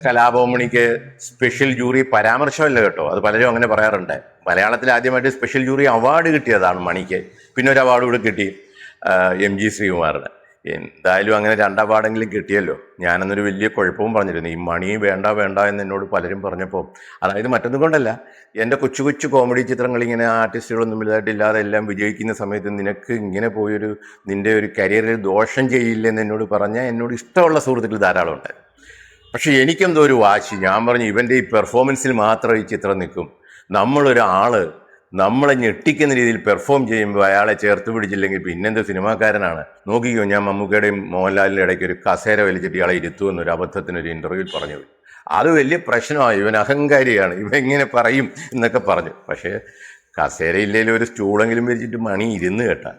കലാഭവമണിക്ക് special jury പരാമർശമല്ല കേട്ടോ, അത് പലരും അങ്ങനെ പറയാറുണ്ട്. മലയാളത്തിൽ ആദ്യമായിട്ട് സ്പെഷ്യൽ ജൂറി അവാർഡ് കിട്ടിയതാണ് മണിക്ക്. പിന്നെ ഒരു അവാർഡ് കൂടെ കിട്ടി MG ശ്രീകുമാറിന്. എന്തായാലും അങ്ങനെ 2 അവാർഡെങ്കിലും കിട്ടിയല്ലോ. ഞാനന്നൊരു വലിയ കുഴപ്പവും പറഞ്ഞിരുന്നു, ഈ മണി വേണ്ട വേണ്ട എന്ന് എന്നോട് പലരും പറഞ്ഞപ്പോൾ. അതായത് മറ്റൊന്നും കൊണ്ടല്ല, എൻ്റെ കൊച്ചു കൊച്ചു കോമഡി ചിത്രങ്ങൾ ഇങ്ങനെ ആർട്ടിസ്റ്റുകളൊന്നും വലുതായിട്ടില്ലാതെ എല്ലാം വിജയിക്കുന്ന സമയത്ത് നിനക്ക് ഇങ്ങനെ പോയൊരു നിൻ്റെ ഒരു കരിയറിൽ ദോഷം ചെയ്യില്ലെന്ന് എന്നോട് പറഞ്ഞ എന്നോട് ഇഷ്ടമുള്ള സുഹൃത്തുക്കൾ ധാരാളം ഉണ്ട്. പക്ഷെ എനിക്കെന്തോ ഒരു വാശി. ഞാൻ പറഞ്ഞു, ഇവൻ്റെ ഈ പെർഫോമൻസിൽ മാത്രം ഈ ചിത്രം നിൽക്കും. നമ്മളൊരാള് നമ്മളെ ഞെട്ടിക്കുന്ന രീതിയിൽ പെർഫോം ചെയ്യുമ്പോൾ അയാളെ ചേർത്ത് പിടിച്ചില്ലെങ്കിൽ പിന്നെന്ത് സിനിമാക്കാരനാണ്. നോക്കിക്കോ, ഞാൻ മമ്മൂക്കയുടെയും മോഹൻലാലിൻ്റെ ഇടയ്ക്ക് ഒരു കസേര വലിച്ചിട്ട് ഇയാളെ ഇരുത്തുമെന്നൊരു അബദ്ധത്തിനൊരു ഇൻ്റർവ്യൂവിൽ പറഞ്ഞു. അത് വലിയ പ്രശ്നമായി. ഇവൻ അഹങ്കാരിയാണ്, ഇവൻ എങ്ങനെ പറയും എന്നൊക്കെ പറഞ്ഞു. പക്ഷേ കസേര ഇല്ലെങ്കിലും ഒരു സ്റ്റൂളെങ്കിലും വലിച്ചിട്ട് മണി ഇരുന്ന് കേട്ടാ.